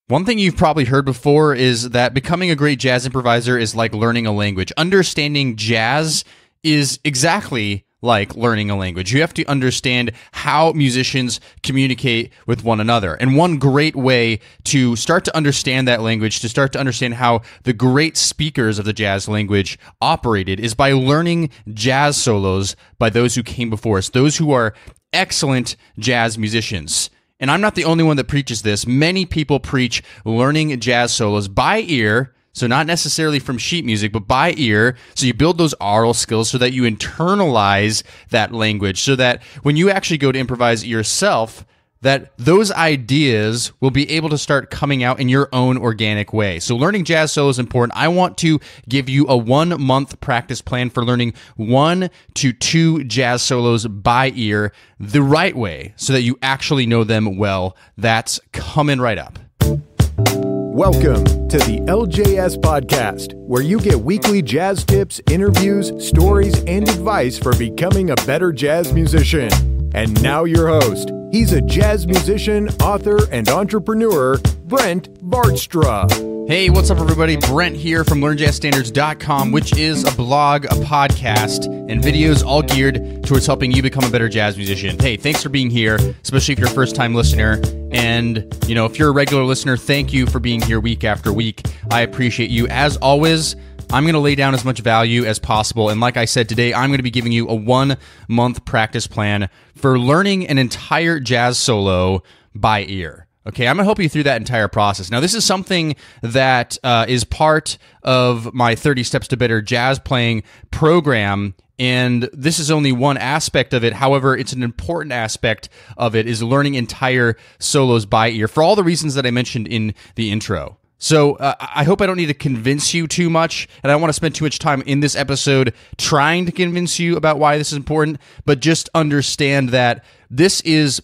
One thing you've probably heard before is that becoming a great jazz improviser is like learning a language. Understanding jazz is exactly like learning a language. You have to understand how musicians communicate with one another. And one great way to start to understand that language, to start to understand how the great speakers of the jazz language operated, is by learning jazz solos by those who came before us, those who are excellent jazz musicians. And I'm not the only one that preaches this. Many people preach learning jazz solos by ear, so not necessarily from sheet music, but by ear. So you build those oral skills so that you internalize that language, so that when you actually go to improvise yourself, that those ideas will be able to start coming out in your own organic way. So learning jazz solo is important. I want to give you a 1-month practice plan for learning 1 to 2 jazz solos by ear the right way so that you actually know them well. That's coming right up. Welcome to the LJS podcast, where you get weekly jazz tips, interviews, stories, and advice for becoming a better jazz musician. And now your host. He's a jazz musician, author, and entrepreneur, Brent Bartstra. Hey, what's up, everybody? Brent here from LearnJazzStandards.com, which is a blog, a podcast, and videos all geared towards helping you become a better jazz musician. Hey, thanks for being here, especially if you're a first-time listener. And, if you're a regular listener, thank you for being here week after week. I appreciate you. As always, I'm going to lay down as much value as possible. And like I said, today I'm going to be giving you a 1-month practice plan for learning an entire jazz solo by ear. Okay, I'm going to help you through that entire process. Now, this is something that is part of my 30 Steps to Better Jazz Playing program, and this is only one aspect of it. However, it's an important aspect of it, is learning entire solos by ear for all the reasons that I mentioned in the intro. So I hope I don't need to convince you too much, and I don't want to spend too much time in this episode trying to convince you about why this is important, but just understand that this is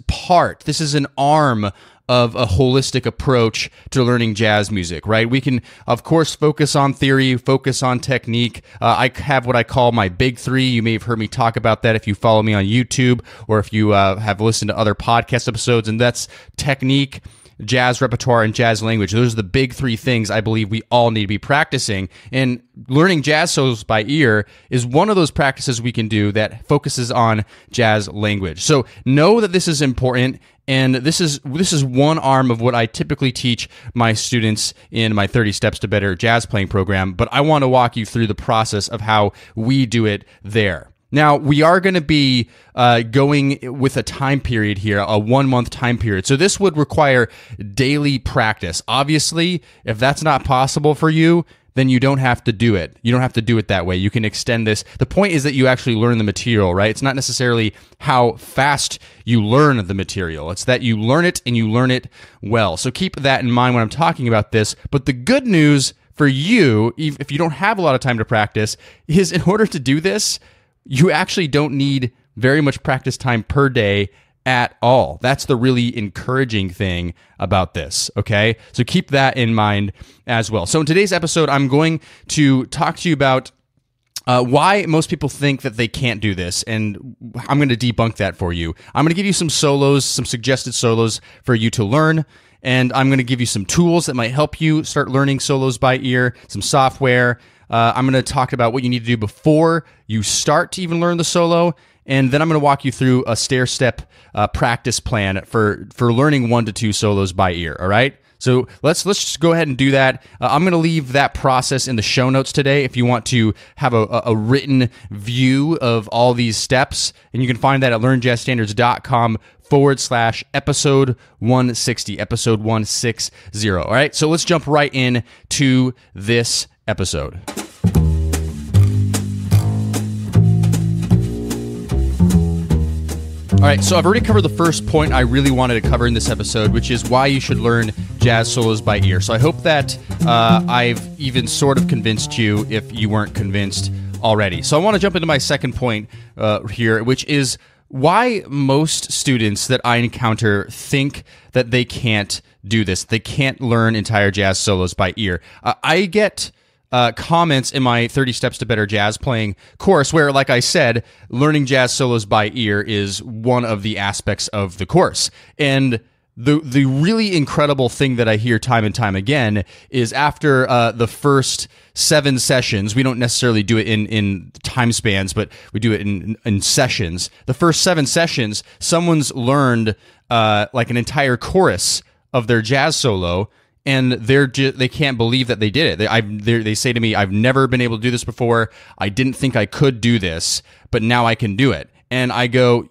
an arm of a holistic approach to learning jazz music, right? We can, of course, focus on theory, focus on technique. I have what I call my big 3. You may have heard me talk about that if you follow me on YouTube or if you have listened to other podcast episodes, and that's technique, jazz repertoire, and jazz language. Those are the big 3 things I believe we all need to be practicing. And learning jazz solos by ear is one of those practices we can do that focuses on jazz language. So know that this is important, and this is one arm of what I typically teach my students in my 30 Steps to Better Jazz Playing program, but I want to walk you through the process of how we do it there. Now, we are going to be going with a time period here, a 1-month time period. So this would require daily practice. Obviously, if that's not possible for you, then you don't have to do it. You don't have to do it that way. You can extend this. The point is that you actually learn the material, right? It's not necessarily how fast you learn the material. It's that you learn it and you learn it well. So keep that in mind when I'm talking about this. But the good news for you, if you don't have a lot of time to practice, is in order to do this, you actually don't need very much practice time per day at all. That's the really encouraging thing about this, okay? So keep that in mind as well. So in today's episode, I'm going to talk to you about why most people think that they can't do this, and I'm going to debunk that for you. I'm going to give you some solos, some suggested solos for you to learn, and I'm going to give you some tools that might help you start learning solos by ear, some software. I'm going to talk about what you need to do before you start to even learn the solo, and then I'm going to walk you through a stair-step practice plan for learning 1 to 2 solos by ear, all right? So let's just go ahead and do that. I'm going to leave that process in the show notes today if you want to have a written view of all these steps, and you can find that at LearnJazzStandards.com/episode 160, episode 160. All right, so let's jump right in to this episode. All right, so I've already covered the first point I really wanted to cover in this episode, which is why you should learn jazz solos by ear. So I hope that I've even sort of convinced you if you weren't convinced already. So I want to jump into my second point here, which is why most students that I encounter think that they can't do this. They can't learn entire jazz solos by ear. I get comments in my 30 Steps to Better Jazz Playing course where, like I said, learning jazz solos by ear is one of the aspects of the course. And the really incredible thing that I hear time and time again is after the first 7 sessions, we don't necessarily do it in time spans, but we do it in sessions. The first 7 sessions, someone's learned like an entire chorus of their jazz solo, and they can't believe that they did it. They say to me, "I've never been able to do this before. I didn't think I could do this, but now I can do it." And I go,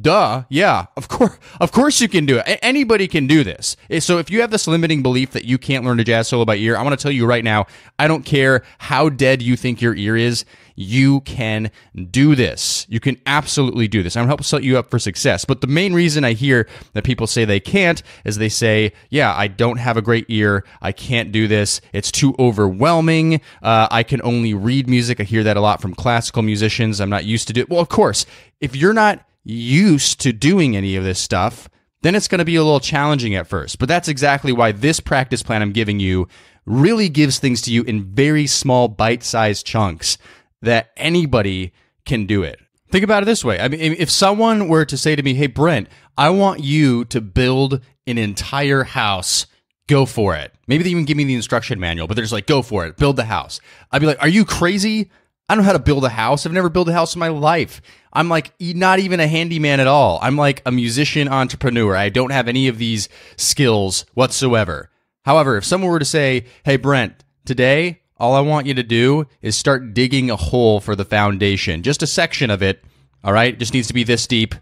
duh, yeah, of course you can do it. Anybody can do this. So if you have this limiting belief that you can't learn a jazz solo by ear, I want to tell you right now, I don't care how dead you think your ear is, you can do this. You can absolutely do this. I'm going to help set you up for success. But the main reason I hear that people say they can't is they say, yeah, I don't have a great ear. I can't do this. It's too overwhelming. I can only read music. I hear that a lot from classical musicians. I'm not used to do it. Well, of course, if you're not used to doing any of this stuff, then it's going to be a little challenging at first. But that's exactly why this practice plan I'm giving you really gives things to you in very small bite-sized chunks that anybody can do it. Think about it this way. I mean, if someone were to say to me, "Hey, Brent, I want you to build an entire house," go for it. Maybe they even give me the instruction manual, but they're just like, "Go for it, build the house." I'd be like, "Are you crazy? I don't know how to build a house. I've never built a house in my life. I'm like not even a handyman at all. I'm like a musician entrepreneur. I don't have any of these skills whatsoever." However, if someone were to say, "Hey, Brent, today, all I want you to do is start digging a hole for the foundation, just a section of it, all right? It just needs to be this deep,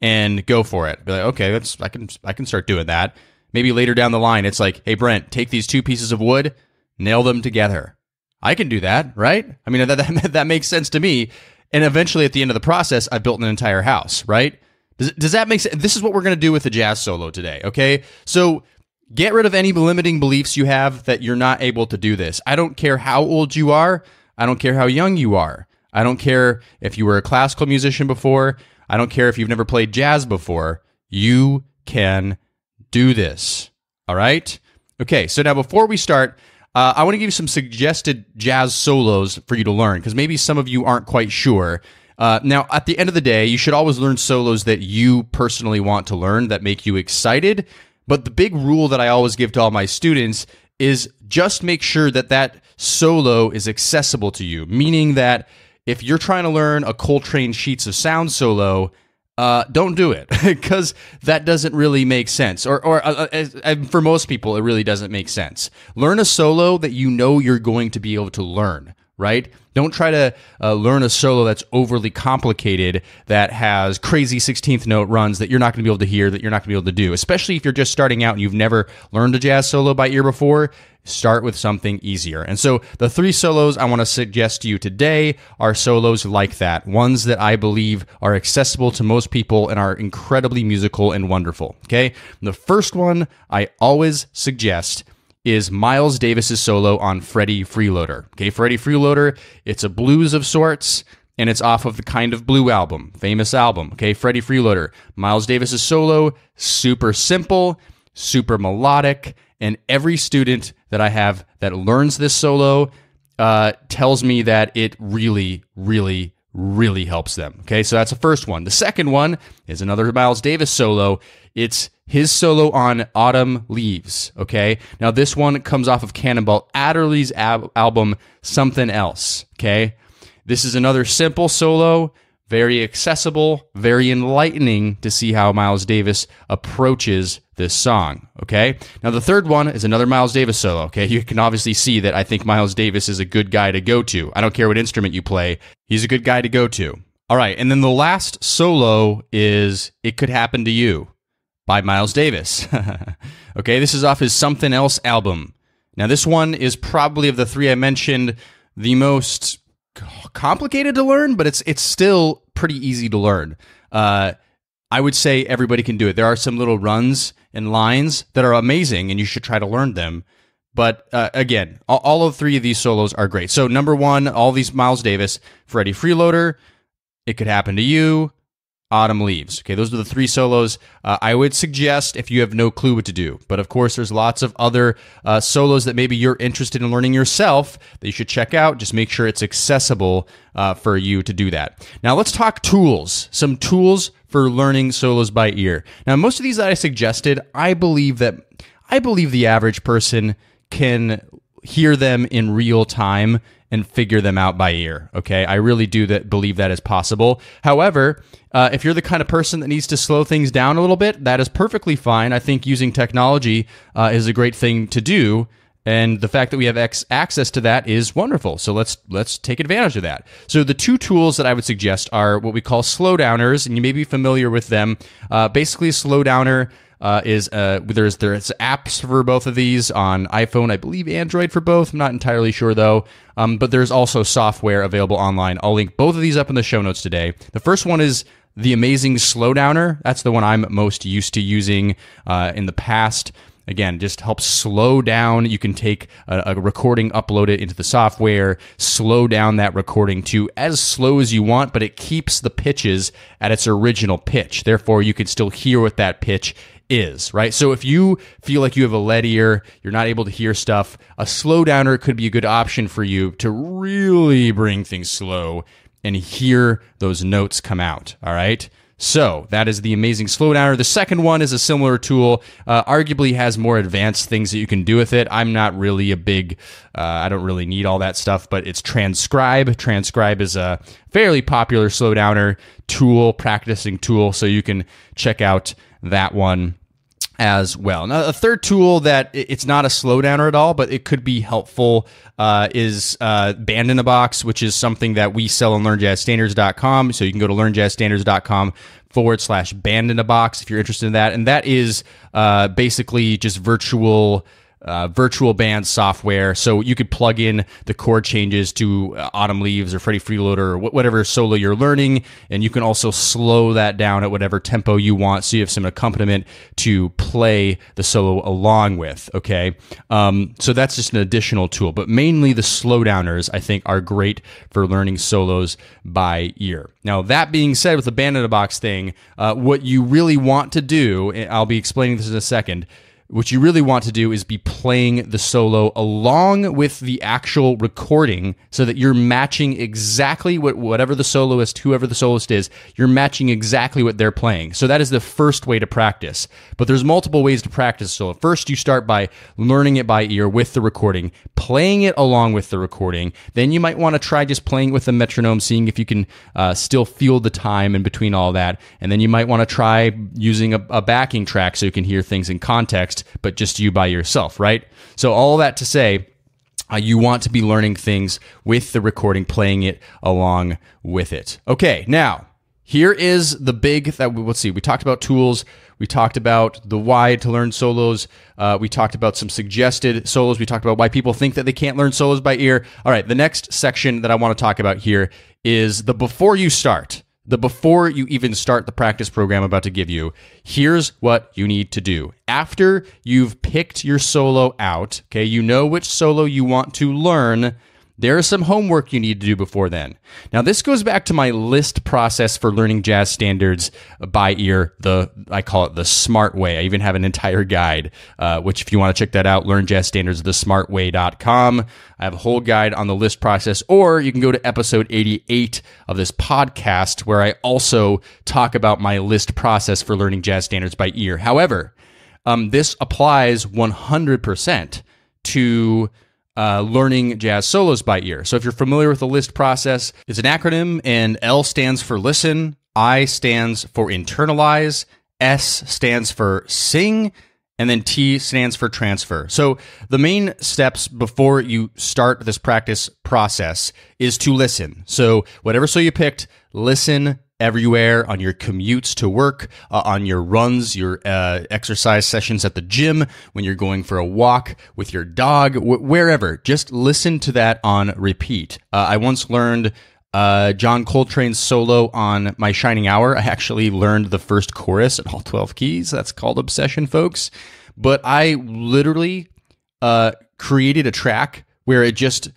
and go for it." Be like, "Okay, I can start doing that." Maybe later down the line, it's like, "Hey, Brent, take these 2 pieces of wood, nail them together." I can do that, right? I mean, that makes sense to me. And eventually, at the end of the process, I've built an entire house, right? Does that make sense? This is what we're going to do with the jazz solo today, okay? So get rid of any limiting beliefs you have that you're not able to do this. I don't care how old you are. I don't care how young you are. I don't care if you were a classical musician before. I don't care if you've never played jazz before. You can do this, all right? Okay, so now before we start, I want to give you some suggested jazz solos for you to learn, because maybe some of you aren't quite sure. Now, at the end of the day, you should always learn solos that you personally want to learn, that make you excited. But the big rule that I always give to all my students is just make sure that that solo is accessible to you, meaning that if you're trying to learn a Coltrane Sheets of Sound solo, don't do it, because that doesn't really make sense. Or for most people, it really doesn't make sense. Learn a solo that you know you're going to be able to learn, right? Don't try to learn a solo that's overly complicated, that has crazy 16th note runs that you're not going to be able to hear, that you're not going to be able to do. Especially if you're just starting out and you've never learned a jazz solo by ear before, start with something easier. And so the 3 solos I want to suggest to you today are solos like that, ones that I believe are accessible to most people and are incredibly musical and wonderful, okay? The first one I always suggest is Miles Davis's solo on Freddie Freeloader. Okay, Freddie Freeloader, it's a blues of sorts, and it's off of the Kind of Blue album, famous album. Okay, Freddie Freeloader. Miles Davis's solo, super simple, super melodic, and every student that I have that learns this solo tells me that it really, really, really helps them. Okay, so that's the first one. The second one is another Miles Davis solo. It's his solo on Autumn Leaves, okay? Now, this one comes off of Cannonball Adderley's album, Something Else, okay? This is another simple solo, very accessible, very enlightening to see how Miles Davis approaches this song, okay? Now, the third one is another Miles Davis solo, okay? You can obviously see that I think Miles Davis is a good guy to go to. I don't care what instrument you play. He's a good guy to go to. All right, and then the last solo is It Could Happen to You by Miles Davis. Okay, this is off his Something Else album. Now, this one is probably, of the 3 I mentioned, the most complicated to learn, but it's still pretty easy to learn. I would say everybody can do it. There are some little runs and lines that are amazing, and you should try to learn them. But again, all of 3 of these solos are great. So number 1, all these Miles Davis, Freddie Freeloader, It Could Happen to You, autumn leaves. Okay, those are the 3 solos I would suggest if you have no clue what to do. But of course, there's lots of other solos that maybe you're interested in learning yourself that you should check out. Just make sure it's accessible for you to do that. Now, let's talk tools. Some tools for learning solos by ear. Now, most of these that I suggested, I believe the average person can hear them in real time and figure them out by ear, okay? I really do believe that is possible. However, if you're the kind of person that needs to slow things down a little bit, that is perfectly fine. I think using technology is a great thing to do, and the fact that we have access to that is wonderful. So let's take advantage of that. So the 2 tools that I would suggest are what we call slowdowners, and you may be familiar with them. Basically, a slowdowner there's apps for both of these on iPhone, I believe Android for both. I'm not entirely sure though. But there's also software available online. I'll link both of these up in the show notes today. The first one is the amazing Slowdowner. That's the one I'm most used to using in the past. Again, just helps slow down. You can take a recording, upload it into the software, slow down that recording to as slow as you want, but it keeps the pitches at its original pitch. Therefore, you can still hear what that pitch is, right? So if you feel like you have a lead ear, you're not able to hear stuff, a slowdowner could be a good option for you to really bring things slow and hear those notes come out, all right? So that is the amazing slowdowner. The second one is a similar tool, arguably has more advanced things that you can do with it. I'm not really a big, I don't really need all that stuff, but it's Transcribe. Transcribe is a fairly popular slowdowner tool, practicing tool, so you can check out that one as well. Now, a third tool that it's not a slowdowner at all, but it could be helpful is Band in a Box, which is something that we sell on LearnJazzStandards.com. So you can go to LearnJazzStandards.com/Band in a Box if you're interested in that. And that is basically just virtual band software. So you could plug in the chord changes to Autumn Leaves or Freddie Freeloader or whatever solo you're learning, and you can also slow that down at whatever tempo you want, so you have some accompaniment to play the solo along with, okay? So that's just an additional tool, but mainly the slowdowners, I think, are great for learning solos by ear. Now, that being said, with the Band in a Box thing, what you really want to do, and I'll be explaining this in a second, what you really want to do is be playing the solo along with the actual recording so that you're matching exactly whatever the soloist, whoever the soloist is, you're matching exactly what they're playing. So that is the first way to practice. But there's multiple ways to practice solo. First, you start by learning it by ear with the recording, playing it along with the recording. Then you might want to try just playing with the metronome, seeing if you can still feel the time in between all that. And then you might want to try using a backing track so you can hear things in context, but just you by yourself, right? So all that to say, you want to be learning things with the recording, playing it along with it. Okay, now, here is the big, let's see, we talked about tools, we talked about the why to learn solos, we talked about some suggested solos, we talked about why people think that they can't learn solos by ear. All right, the next section that I want to talk about here is the before you start. Before you even start the practice program I'm about to give you, here's what you need to do. After you've picked your solo out, okay, you know which solo you want to learn, there is some homework you need to do before then. Now, this goes back to my list process for learning jazz standards by ear. I call it the smart way. I even have an entire guide, which if you want to check that out, learnjazzstandards.thesmartway.com. I have a whole guide on the list process, or you can go to episode 88 of this podcast, where I also talk about my list process for learning jazz standards by ear. However, this applies 100% to learning jazz solos by ear. So if you're familiar with the list process, it's an acronym, and L stands for listen, I stands for internalize, S stands for sing, and then T stands for transfer. So the main steps before you start this practice process is to listen. So whatever solo you picked, listen everywhere, on your commutes to work, on your runs, your exercise sessions at the gym, when you're going for a walk with your dog, wherever. Just listen to that on repeat. I once learned John Coltrane's solo on My Shining Hour. I actually learned the first chorus at all 12 keys. That's called Obsession, folks. But I literally created a track where it just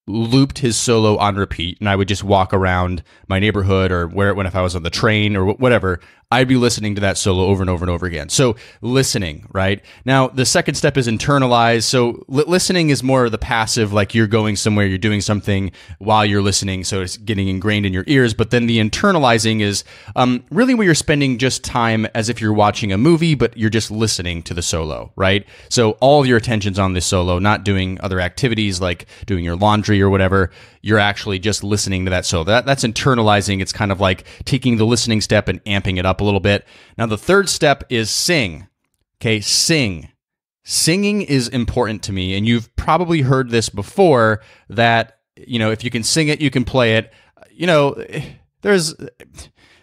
looped his solo on repeat, and I would just walk around my neighborhood or if I was on the train or whatever, I'd be listening to that solo over and over and over again. So listening, right? Now, the second step is internalize. So listening is more of the passive, like you're going somewhere, you're doing something while you're listening, so it's getting ingrained in your ears. But then the internalizing is really where you're spending just time as if you're watching a movie, but you're just listening to the solo, right? So all of your attention's on this solo, not doing other activities like doing your laundry or whatever. You're actually just listening to that solo. That's internalizing. It's kind of like taking the listening step and amping it up a little bit. Now, the third step is sing. Okay, sing. Singing is important to me, and you've probably heard this before, that, if you can sing it, you can play it. There's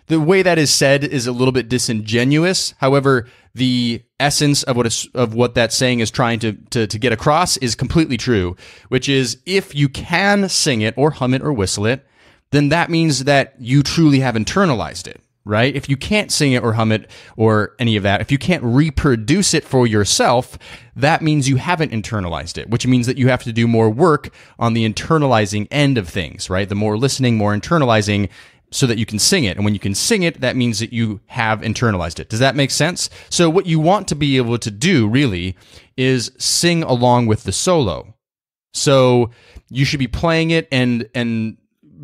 the way that is said is a little bit disingenuous. However, the essence of what that saying is trying to get across is completely true, which is if you can sing it or hum it or whistle it, then that means that you truly have internalized it, right? If you can't sing it or hum it or any of that, if you can't reproduce it for yourself, that means you haven't internalized it, which means that you have to do more work on the internalizing end of things, right? The more listening, more internalizing, so that you can sing it. And when you can sing it, that means that you have internalized it. Does that make sense? So what you want to be able to do really is sing along with the solo. So you should be playing it and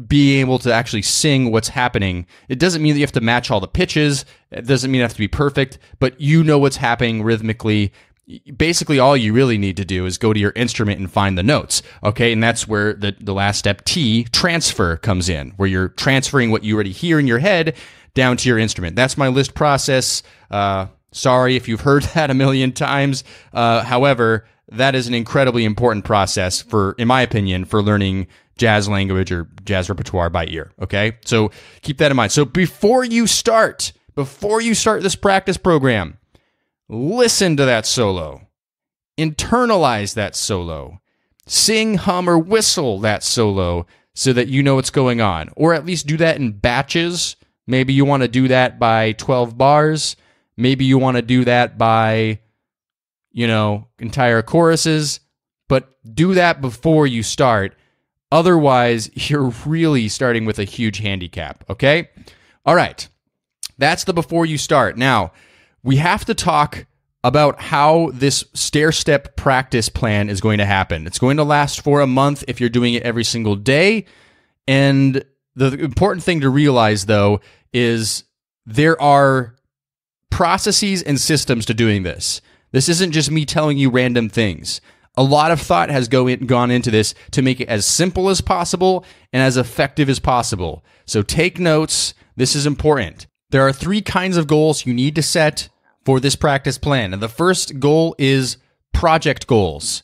being able to actually sing what's happening. It doesn't mean that you have to match all the pitches. It doesn't mean you have to be perfect, but you know what's happening rhythmically. Basically, all you really need to do is go to your instrument and find the notes, okay? And that's where the last step, T, transfer, comes in, where you're transferring what you already hear in your head down to your instrument. That's my list process. Sorry if you've heard that a million times. However, that is an incredibly important process in my opinion, for learning jazz language or jazz repertoire by ear, okay? So keep that in mind. So before you start this practice program, listen to that solo. Internalize that solo. Sing, hum, or whistle that solo so that you know what's going on. Or at least do that in batches. Maybe you want to do that by 12 bars. Maybe you want to do that by, entire choruses. But do that before you start. Otherwise, you're really starting with a huge handicap, okay? All right. That's the before you start. Now, we have to talk about how this stair-step practice plan is going to happen. It's going to last for a month if you're doing it every single day. And the important thing to realize, though, is there are processes and systems to doing this. This isn't just me telling you random things. A lot of thought has gone into this to make it as simple as possible and as effective as possible. So take notes. This is important. There are 3 kinds of goals you need to set for this practice plan. And the first goal is project goals.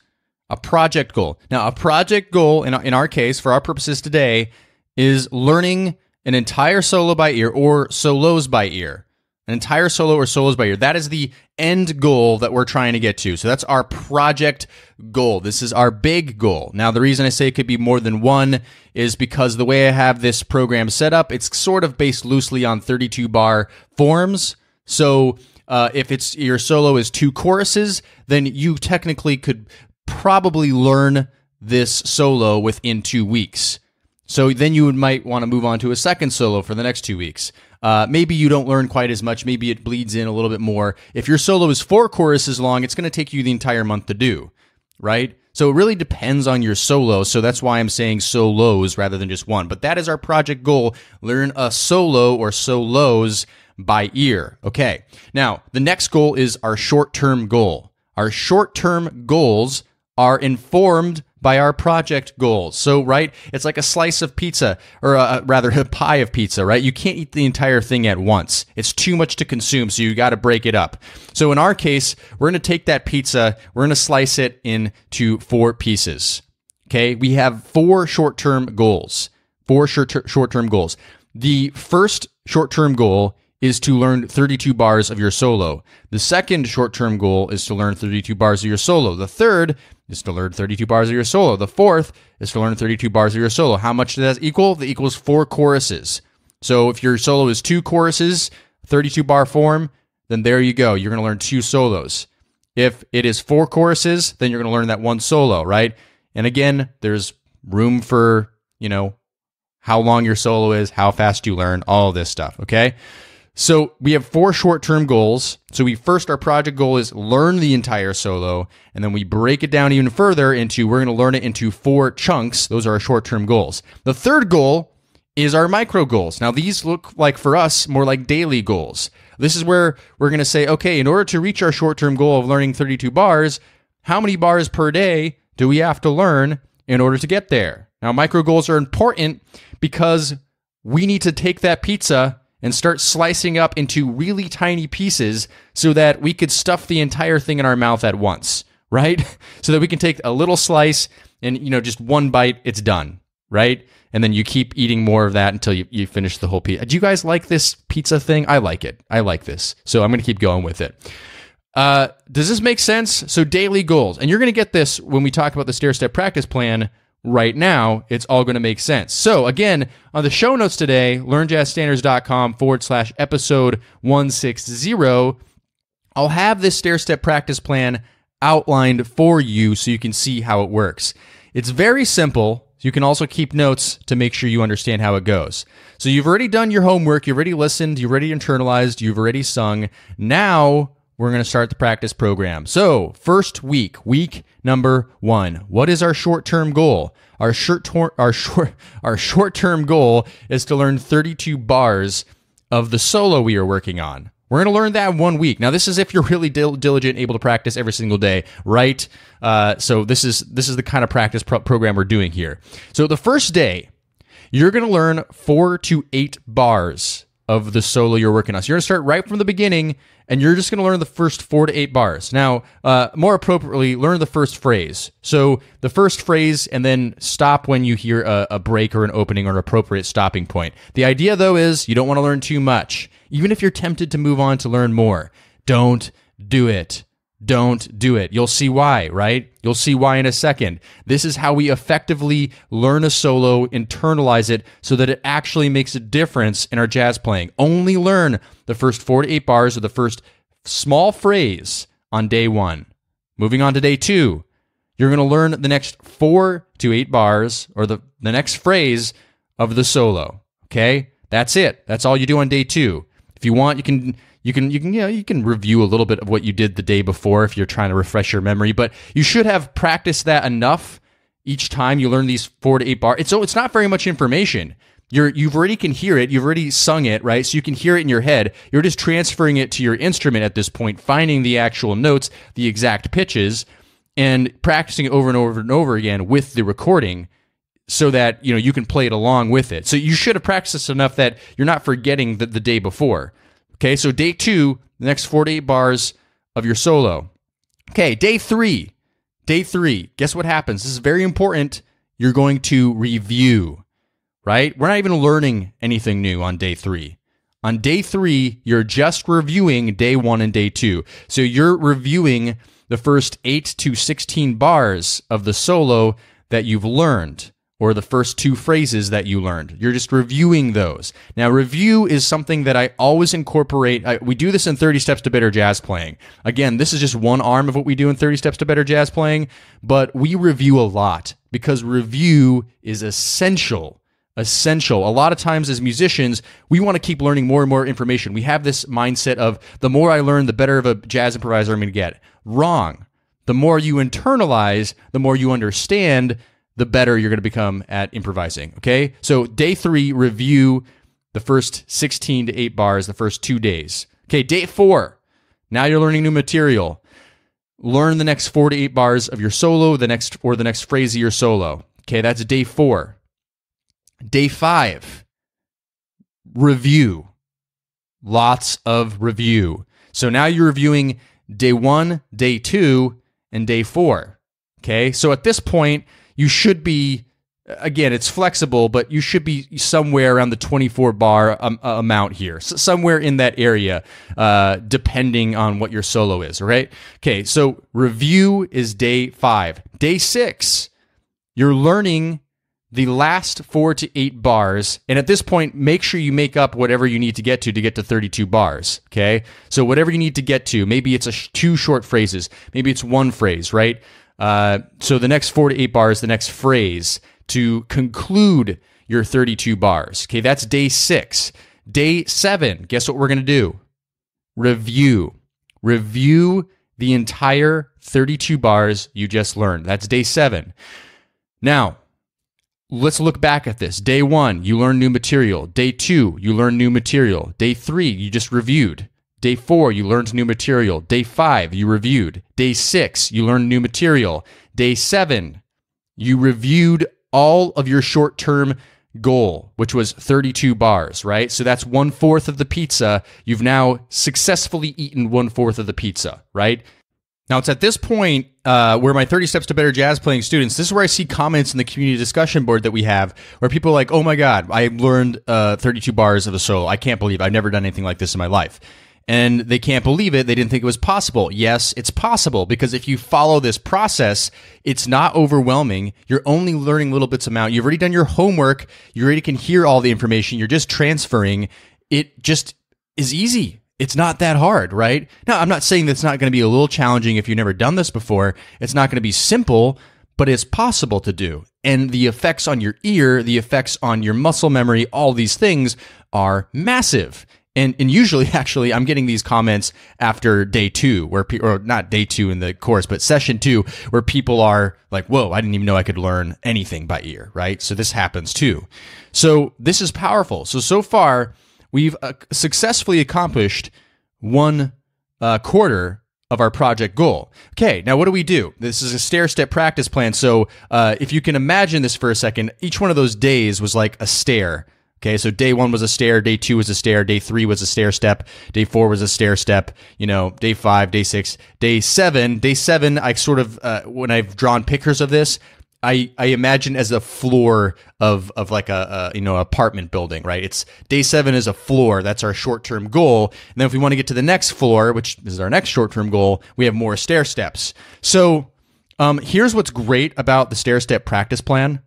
A project goal. Now, a project goal, in our case, for our purposes today, is learning an entire solo by ear or solos by ear. An entire solo or solos by ear. That is the end goal that we're trying to get to. So that's our project goal. This is our big goal. Now, the reason I say it could be more than one is because the way I have this program set up, it's sort of based loosely on 32-bar forms. So if your solo is 2 choruses, then you technically could probably learn this solo within 2 weeks. So then you might want to move on to a second solo for the next 2 weeks. Maybe you don't learn quite as much. Maybe it bleeds in a little bit more. If your solo is 4 choruses long, it's going to take you the entire month to do, right? So it really depends on your solo. So that's why I'm saying solos rather than just one. But that is our project goal. Learn a solo or solos by ear. Okay. Now, the next goal is our short-term goal. Our short-term goals are informed by our project goals. So, right, it's like a slice of pizza, or rather a pie of pizza, right? You can't eat the entire thing at once. It's too much to consume, so you got to break it up. So in our case, we're going to take that pizza, we're going to slice it into 4 pieces. Okay, we have 4 short-term goals. 4 short-term goals. The first short-term goal is to learn 32 bars of your solo. The second short-term goal is to learn 32 bars of your solo. The third is to learn 32 bars of your solo. The fourth is to learn 32 bars of your solo. How much does that equal? That equals 4 choruses. So if your solo is 2 choruses, 32 bar form, then there you go. You're going to learn 2 solos. If it is 4 choruses, then you're going to learn that 1 solo, right? And again, there's room for, how long your solo is, how fast you learn, all of this stuff, okay? So we have 4 short-term goals. So our project goal is learn the entire solo, and then we break it down even further we're going to learn it into 4 chunks. Those are our short-term goals. The third goal is our micro goals. Now, these look like, for us, more like daily goals. This is where we're going to say, okay, in order to reach our short-term goal of learning 32 bars, how many bars per day do we have to learn in order to get there? Now, micro goals are important because we need to take that pizza and start slicing up into really tiny pieces so that we could stuff the entire thing in our mouth at once, right? So that we can take a little slice and, just one bite, it's done, right? And then you keep eating more of that until you finish the whole pizza. Do you guys like this pizza thing? I like it. I like this. So I'm going to keep going with it. Does this make sense? So daily goals. And you're going to get this when we talk about the stair-step practice plan. Right now, it's all going to make sense. So again, on the show notes today, learnjazzstandards.com/episode 160, I'll have this stair-step practice plan outlined for you so you can see how it works. It's very simple. You can also keep notes to make sure you understand how it goes. So you've already done your homework, you've already listened, you've already internalized, you've already sung. Now we're going to start the practice program. So first week number 1. What is our short-term goal? Our short-term goal is to learn 32 bars of the solo we are working on. We're going to learn that in 1 week. Now, this is if you're really diligent, able to practice every single day, right? So this is the kind of practice program we're doing here. So the first day, you're going to learn 4 to 8 bars of the solo you're working on. So you're going to start right from the beginning, and you're just going to learn the first 4 to 8 bars. Now, more appropriately, learn the first phrase. So the first phrase, and then stop when you hear a break or an opening or an appropriate stopping point. The idea, though, is you don't want to learn too much. Even if you're tempted to move on to learn more, don't do it. Don't do it. You'll see why, right? You'll see why in a second. This is how we effectively learn a solo, internalize it, so that it actually makes a difference in our jazz playing. Only learn the first 4 to 8 bars of the first small phrase on day 1. Moving on to day 2, you're going to learn the next 4 to 8 bars, or the next phrase of the solo. Okay? That's it. That's all you do on day 2. If you want, you can review a little bit of what you did the day before if you're trying to refresh your memory, but you should have practiced that enough each time you learn these 4 to 8 bars. It's not very much information. You've already can hear it. You've already sung it, right? So you can hear it in your head. You're just transferring it to your instrument at this point, finding the actual notes, the exact pitches, and practicing it over and over and over again with the recording so that, you can play it along with it. So you should have practiced this enough that you're not forgetting the day before. Okay, so day 2, the next 4 to 8 bars of your solo. Okay, day 3. Guess what happens? This is very important. You're going to review, right? We're not even learning anything new on day 3. On day 3, you're just reviewing day 1 and day 2. So you're reviewing the first 8 to 16 bars of the solo that you've learned, or the first 2 phrases that you learned. You're just reviewing those. Now, review is something that I always incorporate. We do this in 30 Steps to Better Jazz Playing. Again, this is just one arm of what we do in 30 Steps to Better Jazz Playing, but we review a lot because review is essential. A lot of times as musicians, we want to keep learning more and more information. We have this mindset of the more I learn, the better of a jazz improviser I'm going to get. Wrong. The more you internalize, the more you understand, the better you're going to become at improvising, okay? So day 3, review the first 16 to 8 bars, the first 2 days. Okay, day 4, now you're learning new material. Learn the next 4 to 8 bars of your solo, the next phrase of your solo. Okay, that's day 4. Day 5, review. Lots of review. So now you're reviewing day 1, day 2, and day 4. Okay, so at this point, you should be, again, it's flexible, but you should be somewhere around the 24 bar amount here. So somewhere in that area, depending on what your solo is, right? Okay, so review is day 5. Day 6, you're learning the last 4 to 8 bars, and at this point, make sure you make up whatever you need to get to 32 bars, okay? So whatever you need to get to, maybe it's 2 short phrases, maybe it's 1 phrase, right? So the next 4 to 8 bars, the next phrase, to conclude your 32 bars. Okay, that's day 6. Day 7, guess what we're going to do? Review. Review the entire 32 bars you just learned. That's day 7. Now, let's look back at this. Day 1, you learned new material. Day 2, you learned new material. Day 3, you just reviewed. Day 4, you learned new material. Day 5, you reviewed. Day 6, you learned new material. Day 7, you reviewed all of your short-term goal, which was 32 bars, right? So that's 1/4 of the pizza. You've now successfully eaten 1/4 of the pizza, right? Now, it's at this point where my 30 Steps to Better Jazz Playing students, this is where I see comments in the community discussion board that we have where people are like, oh my God, I learned 32 bars of a solo. I can't believe it. I've never done anything like this in my life. And they can't believe it. They didn't think it was possible. Yes, it's possible, because if you follow this process, it's not overwhelming. You're only learning little bits amount. You've already done your homework. You already can hear all the information. You're just transferring. It just is easy. It's not that hard, right? Now, I'm not saying that's not going to be a little challenging if you've never done this before. It's not going to be simple, but it's possible to do. And the effects on your ear, the effects on your muscle memory, all these things are massive. And usually, actually, I'm getting these comments after day 2, or not day 2 in the course, but session 2, where people are like, whoa, I didn't even know I could learn anything by ear, right? So this happens too. So this is powerful. So far, we've successfully accomplished 1/4 of our project goal. Okay, now what do we do? This is a stair-step practice plan. So if you can imagine this for a second, each one of those days was like a stair. Okay, so day 1 was a stair, day 2 was a stair, day 3 was a stair step, day 4 was a stair step, day 5, day 6, day 7. Day 7, I sort of, when I've drawn pictures of this, I imagine as a floor of like a apartment building, right? It's day 7 is a floor. That's our short-term goal. And then if we want to get to the next floor, which is our next short-term goal, we have more stair steps. So here's what's great about the stair step practice plan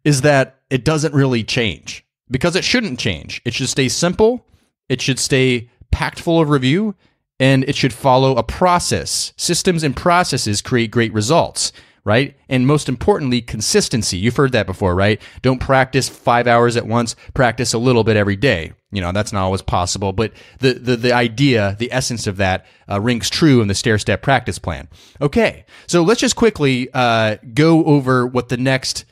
is that it doesn't really change, because it shouldn't change. It should stay simple. It should stay packed full of review, and it should follow a process. Systems and processes create great results, right? And most importantly, consistency. You've heard that before, right? Don't practice 5 hours at once. Practice a little bit every day. That's not always possible, but the idea, the essence of that rings true in the stair-step practice plan. Okay, so let's just quickly go over what the next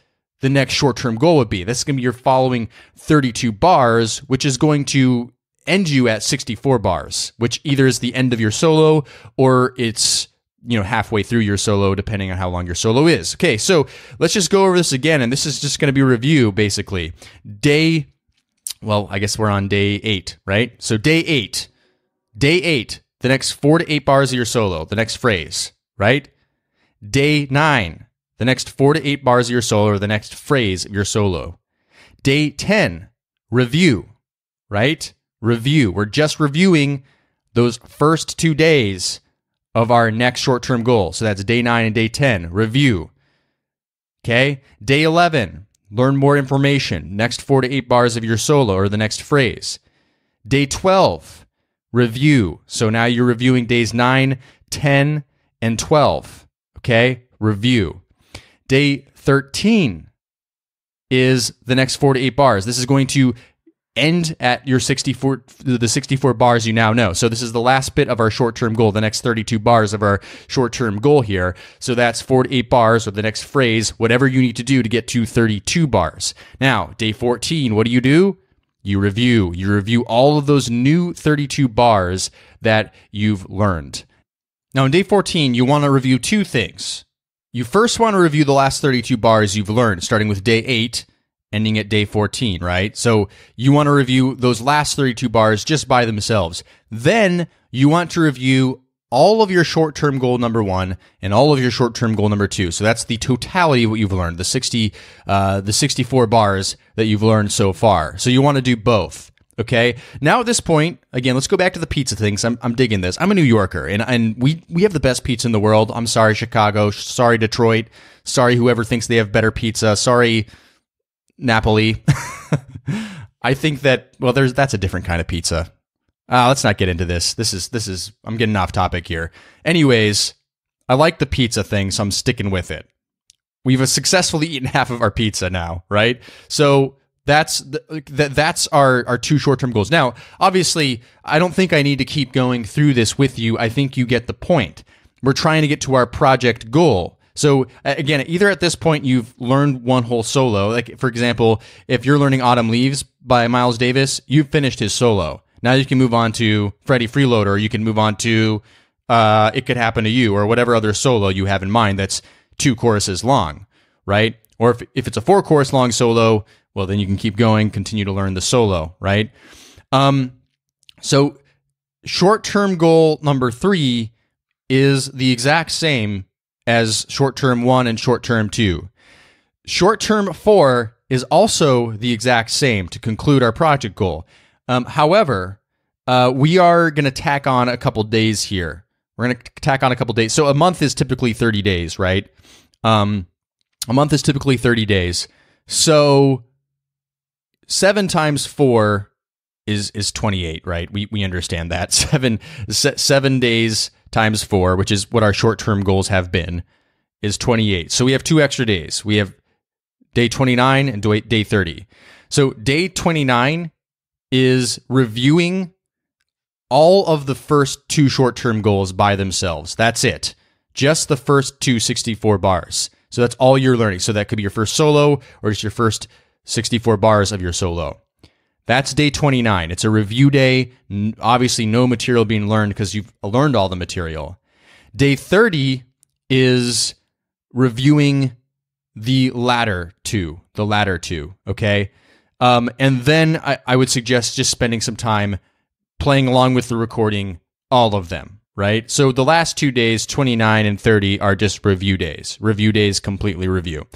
short-term goal would be. This is going to be your following 32 bars, which is going to end you at 64 bars, which either is the end of your solo or it's halfway through your solo, depending on how long your solo is. Okay, so let's just go over this again, and this is just going to be a review, basically. I guess we're on day 8, right? So day 8, the next 4 to 8 bars of your solo, the next phrase, right? Day 9, the next 4 to 8 bars of your solo, or the next phrase of your solo. Day 10, review, right? Review. We're just reviewing those first 2 days of our next short-term goal. So that's day 9 and day 10, review. Okay? Day 11, learn more information. Next 4 to 8 bars of your solo, or the next phrase. Day 12, review. So now you're reviewing days 9, 10, and 12. Okay? Review. Day 13 is the next 4 to 8 bars. This is going to end at your 64 bars you now know. So this is the last bit of our short-term goal, the next 32 bars of our short-term goal here. So that's 4 to 8 bars, or the next phrase, whatever you need to do to get to 32 bars. Now, day 14, what do? You review. You review all of those new 32 bars that you've learned. Now, in day 14, you want to review 2 things. You first want to review the last 32 bars you've learned, starting with day 8, ending at day 14, right? So you want to review those last 32 bars just by themselves. Then you want to review all of your short-term goal number 1 and all of your short-term goal number 2. So that's the totality of what you've learned, the 64 bars that you've learned so far. So you want to do both. Okay. Now at this point, again, let's go back to the pizza things. I'm digging this. I'm a New Yorker, and we have the best pizza in the world. I'm sorry, Chicago. Sorry, Detroit. Sorry, whoever thinks they have better pizza. Sorry, Napoli. I think that, that's a different kind of pizza. Let's not get into this. This is I'm getting off topic here. Anyways, I like the pizza thing, so I'm sticking with it. we've successfully eaten half of our pizza now, right? So that's our two short-term goals. Now, obviously, I don't think I need to keep going through this with you. I think you get the point. We're trying to get to our project goal. So again, either at this point you've learned one whole solo. Like for example, if you're learning Autumn Leaves by Miles Davis, you've finished his solo. Now you can move on to Freddie Freeloader, or you can move on to It Could Happen to You, or whatever other solo you have in mind that's 2 choruses long, right? Or if it's a 4-chorus long solo, well, then you can keep going, continue to learn the solo, right? So short-term goal number 3 is the exact same as short-term 1 and short-term 2. Short-term 4 is also the exact same to conclude our project goal. However, we are going to tack on a couple days here. We're going to tack on a couple days. So a month is typically 30 days, right? A month is typically 30 days. So 7 times 4 is 28, right? We understand that. 7 days times 4, which is what our short-term goals have been, is 28. So we have 2 extra days. We have day 29 and day 30. So day 29 is reviewing all of the first 2 short-term goals by themselves. That's it. Just the first 2 64 bars. So that's all you're learning. So that could be your first solo or just your first 64 bars of your solo. That's day 29. It's a review day. Obviously, no material being learned because you've learned all the material. Day 30 is reviewing the latter two, okay? And then I would suggest just spending some time playing along with the recording, all of them, right? So the last 2 days, 29 and 30, are just review days. Review days, completely review.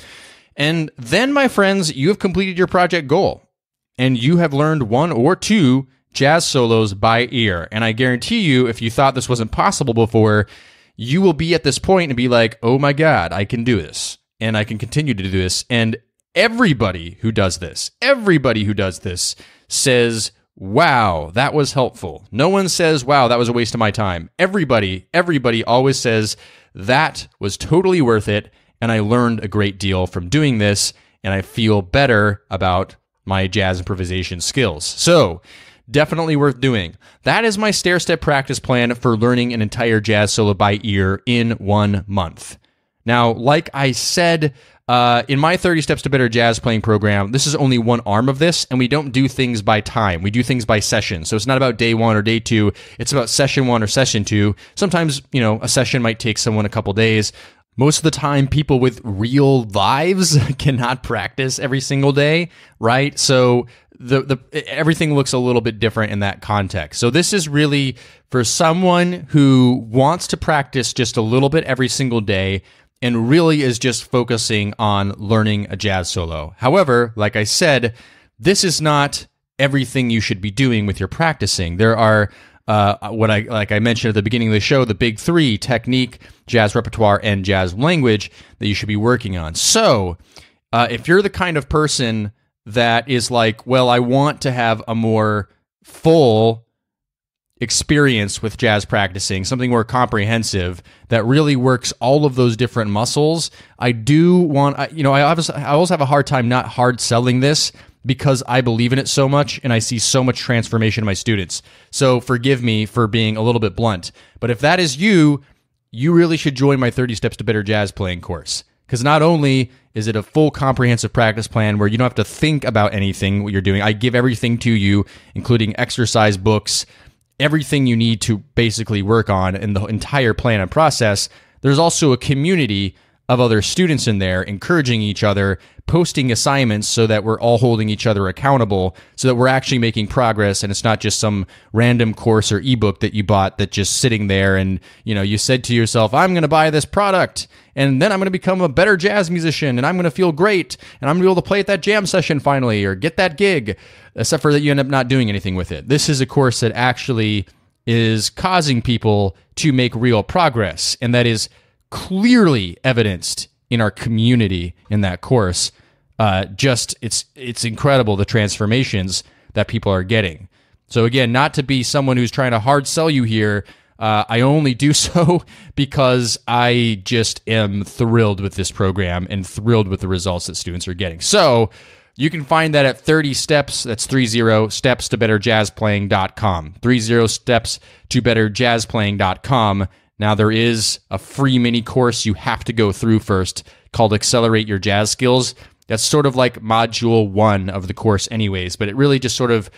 And then, my friends, you have completed your project goal, and you have learned 1 or 2 jazz solos by ear. And I guarantee you, if you thought this wasn't possible before, you will be at this point and be like, oh my God, I can do this. And I can continue to do this. And everybody who does this says, wow, that was helpful. No one says, wow, that was a waste of my time. Everybody always says, that was totally worth it, and I learned a great deal from doing this, and I feel better about my jazz improvisation skills. So, definitely worth doing. That is my stair-step practice plan for learning an entire jazz solo by ear in 1 month. Now, like I said, in my 30 Steps to Better Jazz Playing program, this is only one arm of this, and we don't do things by time. We do things by session. So it's not about day 1 or day 2. It's about session 1 or session 2. Sometimes, a session might take someone a couple days. Most of the time, people with real lives cannot practice every single day, right? So everything looks a little bit different in that context. So this is really for someone who wants to practice just a little bit every single day and really is just focusing on learning a jazz solo. However, like I said, this is not everything you should be doing with your practicing. There are like I mentioned at the beginning of the show, the big 3: technique, jazz repertoire, and jazz language that you should be working on. So if you're the kind of person that is like, well, I want to have a more full experience with jazz practicing, something more comprehensive that really works all of those different muscles, I do want, I always have a hard time not hard selling this, because I believe in it so much and I see so much transformation in my students. So forgive me for being a little bit blunt. But if that is you, you really should join my 30 Steps to Better Jazz Playing course. Because not only is it a full comprehensive practice plan where you don't have to think about anything what you're doing, I give everything to you, including exercise books, everything you need to basically work on in the entire plan and process. There's also a community of other students in there encouraging each other, posting assignments so that we're all holding each other accountable, so that we're actually making progress, and it's not just some random course or ebook that you bought that's just sitting there and you said to yourself, I'm going to buy this product and then I'm going to become a better jazz musician and I'm going to feel great and I'm going to be able to play at that jam session finally or get that gig, except for that you end up not doing anything with it. This is a course that actually is causing people to make real progress, and that is clearly evidenced in our community in that course. It's incredible the transformations that people are getting. So again, not to be someone who's trying to hard sell you here, I only do so because I just am thrilled with this program and thrilled with the results that students are getting. So you can find that at 30 steps, that's 30 steps to betterjazzplaying.com. 30 steps to betterjazzplaying.com. Now, there is a free mini course you have to go through first called Accelerate Your Jazz Skills. That's sort of like module 1 of the course anyways, but it really just sort of,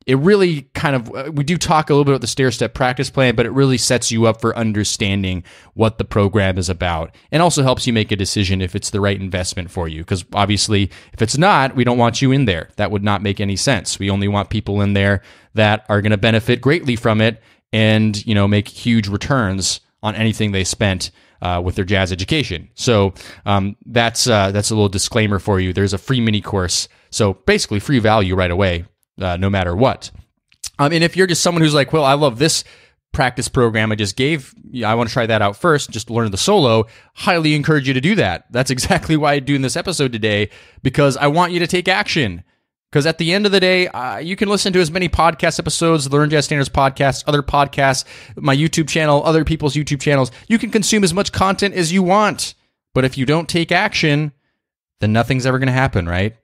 we do talk a little bit about the stair-step practice plan, but it really sets you up for understanding what the program is about and also helps you make a decision if it's the right investment for you. Because obviously, if it's not, we don't want you in there. That would not make any sense. We only want people in there that are going to benefit greatly from it and, make huge returns on anything they spent with their jazz education. So that's a little disclaimer for you. There's a free mini course, so basically free value right away, no matter what. And if you're just someone who's like, well, I love this practice program I just gave, I want to try that out first, just learn the solo, highly encourage you to do that. That's exactly why I'm doing this episode today, because I want you to take action. Because at the end of the day, you can listen to as many podcast episodes, the Learn Jazz Standards podcast, other podcasts, my YouTube channel, other people's YouTube channels. You can consume as much content as you want. But if you don't take action, then nothing's ever going to happen, right?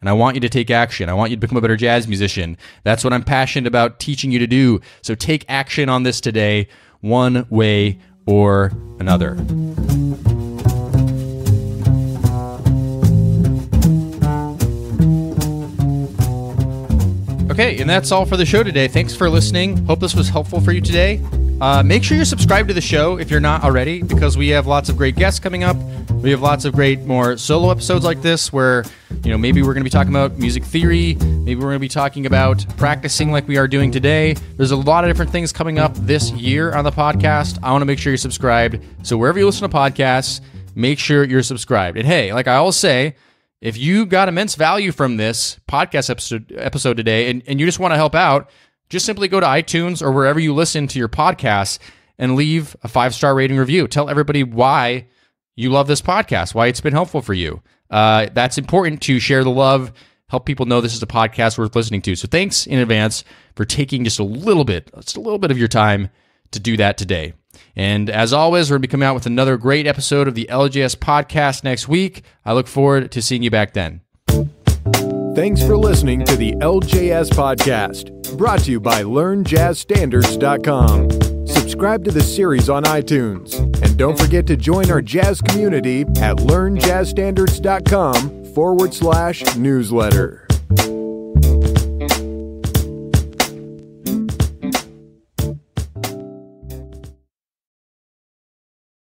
And I want you to take action. I want you to become a better jazz musician. That's what I'm passionate about teaching you to do. So take action on this today, one way or another. Okay, and that's all for the show today. Thanks for listening. Hope this was helpful for you today. Make sure you're subscribed to the show if you're not already, because we have lots of great guests coming up. We have lots of great more solo episodes like this where, maybe we're going to be talking about music theory. Maybe we're going to be talking about practicing like we are doing today. There's a lot of different things coming up this year on the podcast. I want to make sure you're subscribed. So wherever you listen to podcasts, make sure you're subscribed. And hey, like I always say, if you got immense value from this podcast episode today and you just want to help out, just simply go to iTunes or wherever you listen to your podcasts and leave a 5-star rating review. Tell everybody why you love this podcast, why it's been helpful for you. That's important to share the love, help people know this is a podcast worth listening to. So thanks in advance for taking just a little bit of your time to do that today. And as always, we're going to be coming out with another great episode of the LJS podcast next week. I look forward to seeing you back then. Thanks for listening to the LJS podcast, brought to you by LearnJazzStandards.com. Subscribe to the series on iTunes, and don't forget to join our jazz community at LearnJazzStandards.com/newsletter.